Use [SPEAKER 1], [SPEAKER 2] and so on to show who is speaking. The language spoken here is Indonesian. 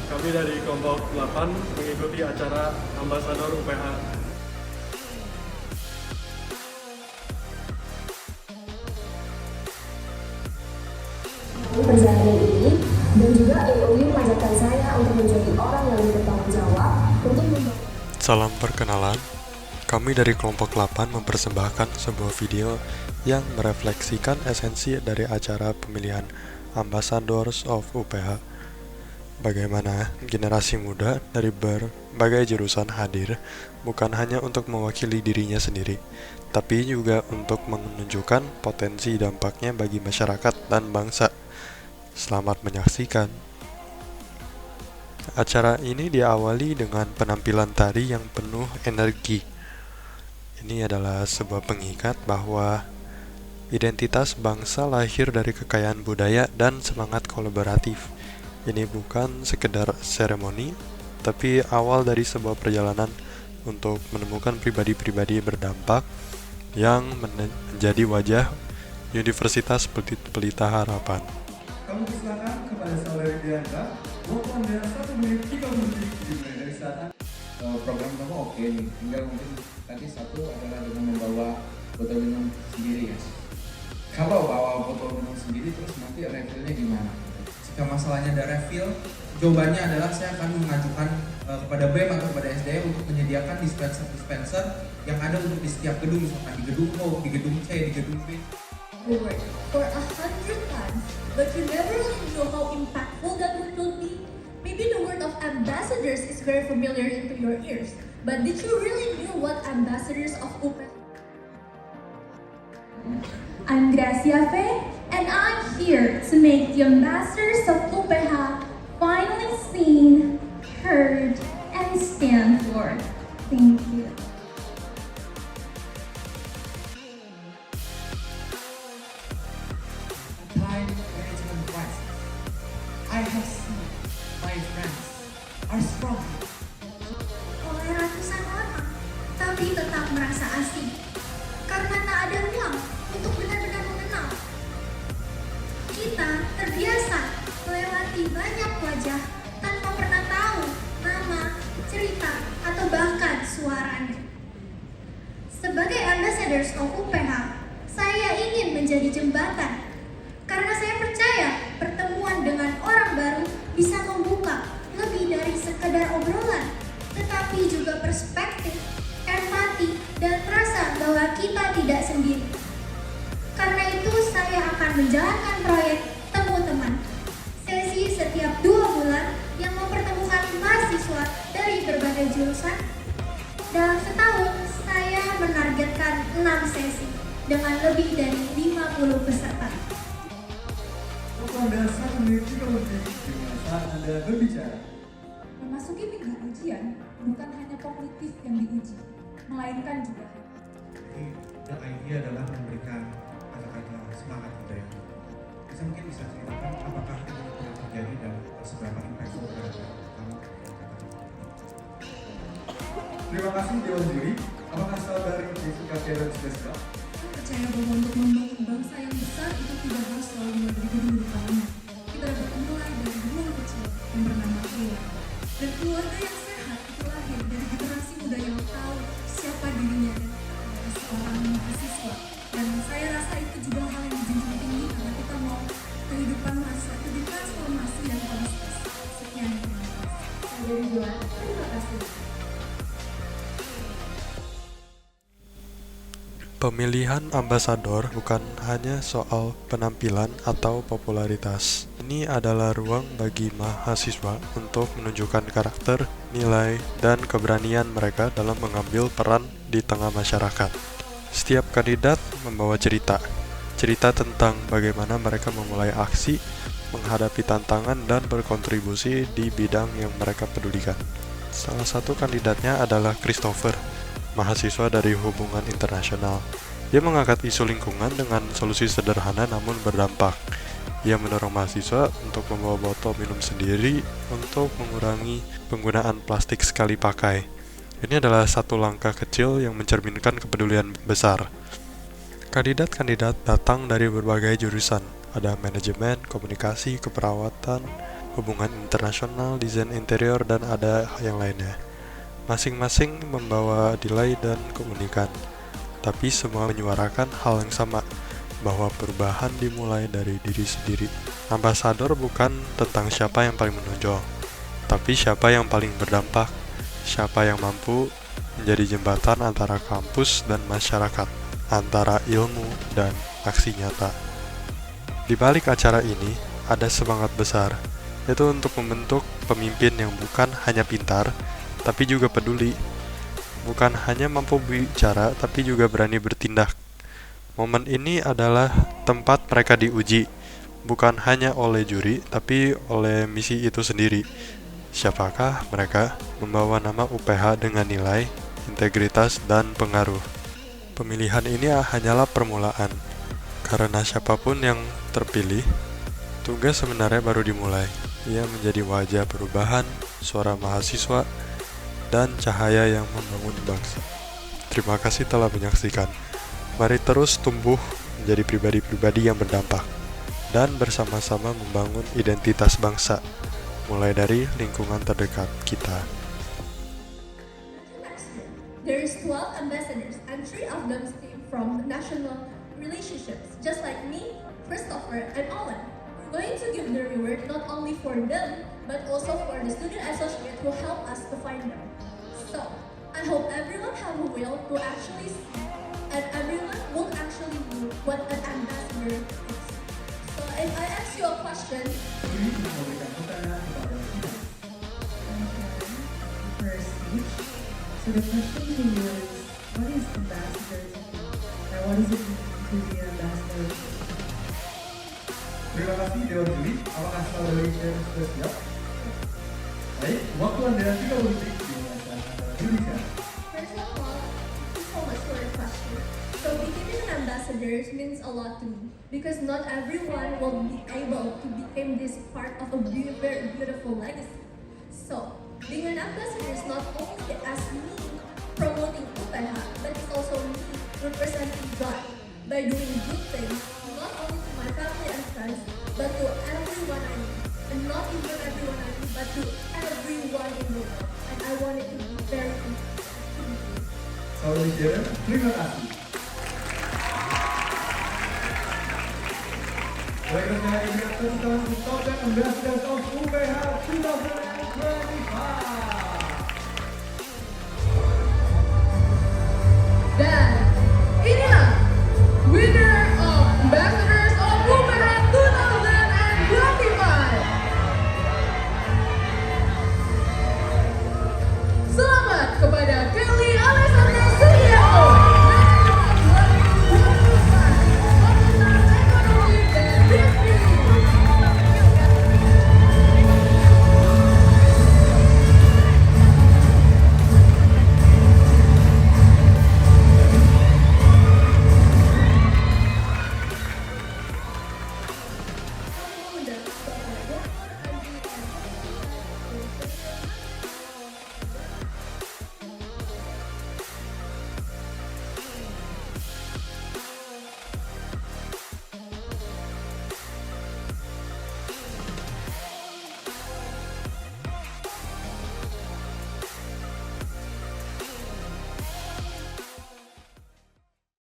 [SPEAKER 1] kami dari kelompok 8 mengikuti acara Ambasador UPH.
[SPEAKER 2] Perjalanan ini dan juga MOU mengajarkan saya untuk menjadi orang yang bertanggung jawab untuk membangun.
[SPEAKER 3] Salam perkenalan, kami dari kelompok 8 mempersembahkan sebuah video yang merefleksikan esensi dari acara pemilihan Ambassadors of UPH. Bagaimana generasi muda dari berbagai jurusan hadir bukan hanya untuk mewakili dirinya sendiri, tapi juga untuk menunjukkan potensi dampaknya bagi masyarakat dan bangsa. Selamat menyaksikan. Acara ini diawali dengan penampilan tari yang penuh energi. Ini adalah sebuah pengikat bahwa identitas bangsa lahir dari kekayaan budaya dan semangat kolaboratif. Ini bukan sekedar seremoni, tapi awal dari sebuah perjalanan untuk menemukan pribadi-pribadi berdampak yang menjadi wajah Universitas Pelita Harapan.
[SPEAKER 4] Kami persilakan kepada saudari Diandra, waktu Anda 1 menit 30 detik dimulai dari saat
[SPEAKER 5] program kamu oke nih, tinggal mungkin tadi satu adalah dengan membawa botol minum sendiri ya. Kalau bawa botol minum sendiri terus nanti refillnya gimana?
[SPEAKER 4] jika masalahnya ada refill, jawabannya adalah saya akan mengajukan kepada BEM atau kepada SDM untuk menyediakan dispenser yang ada untuk di setiap gedung, misalkan di gedung O, di gedung C, di gedung B.
[SPEAKER 6] Word for 100 times, but you never really know how impactful that word will be. Maybe the word of ambassadors is very familiar into your ears, but did you really know what ambassadors of UPH? I'm Gracia Fe, and I'm here to make the ambassadors of UPH finally seen, heard, and stand for. Thank you.
[SPEAKER 4] Time management crisis. I have seen my friends are struggling.
[SPEAKER 6] Oleh ratusan orang, tapi tetap merasa asing karena tak ada ruang untuk benar-benar mengenal. Kita terbiasa melewati banyak wajah tanpa pernah tahu nama, cerita, atau bahkan suaranya. Sebagai ambassadors of UPH, saya ingin menjadi jembatan karena saya percaya pertemuan dengan orang baru bisa membuka lebih dari sekedar obrolan, tetapi juga perspektif, empati, dan rasa bahwa kita tidak sendiri. Karena itu saya akan menjalankan proyek Temu Teman, sesi setiap 2 bulan yang mempertemukan mahasiswa dari berbagai jurusan. Dalam setahun, saya menargetkan 6 sesi dengan lebih dari 50 peserta.
[SPEAKER 4] Waktu Anda 1 menit 30 detik dimulai saat Anda berbicara.
[SPEAKER 7] Memasuki minggu ujian bukan hanya kognitif yang diuji, melainkan juga hati.
[SPEAKER 8] Jadi, the idea adalah memberikan kata-kata semangat gitu ya. Mungkin bisa ceritakan apakah ini pernah terjadi dan seberapa impactful terhadap kamu?
[SPEAKER 4] Terima kasih Dewan Juri. Apakah saudari Jessica Karen sudah siap?
[SPEAKER 7] Saya percaya bahwa untuk membangun bangsa yang besar itu tidak harus selalu mulai dari gedung utamanya. Kita dapat mulai dari ruang kecil yang bernama keluarga. Dan keluarga yang sehat itu lahir dari generasi muda yang tahu siapa dirinya dan seorang mahasiswa. Dan saya rasa itu juga hal yang dijunjung tinggi karena kita mau kehidupan mahasiswa itu ditransformasi dan kualitas. Sekian terima kasih.
[SPEAKER 2] Saya dari Juan, terima kasih.
[SPEAKER 3] Pemilihan ambasador bukan hanya soal penampilan atau popularitas. Ini adalah ruang bagi mahasiswa untuk menunjukkan karakter, nilai, dan keberanian mereka dalam mengambil peran di tengah masyarakat. Setiap kandidat membawa cerita tentang bagaimana mereka memulai aksi, menghadapi tantangan, dan berkontribusi di bidang yang mereka pedulikan. Salah satu kandidatnya adalah Christopher, mahasiswa dari hubungan internasional. Dia mengangkat isu lingkungan dengan solusi sederhana namun berdampak. Ia mendorong mahasiswa untuk membawa botol minum sendiri untuk mengurangi penggunaan plastik sekali pakai. Ini adalah satu langkah kecil yang mencerminkan kepedulian besar. Kandidat-kandidat datang dari berbagai jurusan. Ada manajemen, komunikasi, keperawatan, hubungan internasional, desain interior, dan ada yang lainnya. Masing-masing membawa nilai dan keunikan, tapi semua menyuarakan hal yang sama, bahwa perubahan dimulai dari diri sendiri. Ambasador bukan tentang siapa yang paling menonjol, tapi siapa yang paling berdampak, siapa yang mampu menjadi jembatan antara kampus dan masyarakat, antara ilmu dan aksi nyata. Di balik acara ini, ada semangat besar, yaitu untuk membentuk pemimpin yang bukan hanya pintar, tapi juga peduli. Bukan hanya mampu bicara, tapi juga berani bertindak. Momen ini adalah tempat mereka diuji, bukan hanya oleh juri, tapi oleh misi itu sendiri. Siapakah mereka? Membawa nama UPH dengan nilai, integritas, dan pengaruh. Pemilihan ini hanyalah permulaan, karena siapapun yang terpilih, tugas sebenarnya baru dimulai. Ia menjadi wajah perubahan, suara mahasiswa, dan cahaya yang membangun bangsa. Terima kasih telah menyaksikan. Mari terus tumbuh menjadi pribadi-pribadi yang berdampak, dan bersama-sama membangun identitas bangsa, mulai dari lingkungan terdekat kita.
[SPEAKER 7] There is 12 ambassadors and 3 of them came from national relationships, just like me, Christopher, and Owen. We're going to give the reward not only for them, but also for the student associate who helped us to find them. So, I hope everyone have a will to actually see, and everyone will actually do what an ambassador is. So, if I ask you a question,
[SPEAKER 9] so the question to you is, what is ambassador to you? And what does it mean to be an ambassador?
[SPEAKER 8] Terima kasih Dewan Juri. Apakah saudara Malaysia sudah siap? Baik, waktu Anda 30 detik dimulai Indonesia.
[SPEAKER 7] first of all, thank you so much for your question. So, becoming an ambassador means a lot to me, because not everyone will be able to become this part of a very beautiful legacy. So, being an ambassador is not only as me promoting UPH, but it's also me representing God by doing good things, not only to my family and friends, but to everyone I know. And not even everyone I know, but to everyone in the world. And I want it to be very important.
[SPEAKER 8] Saudara Sharon, terima kasih. Baik, rekan-rekan, kita telah mengucapkan Ambassadors of UPH 2020.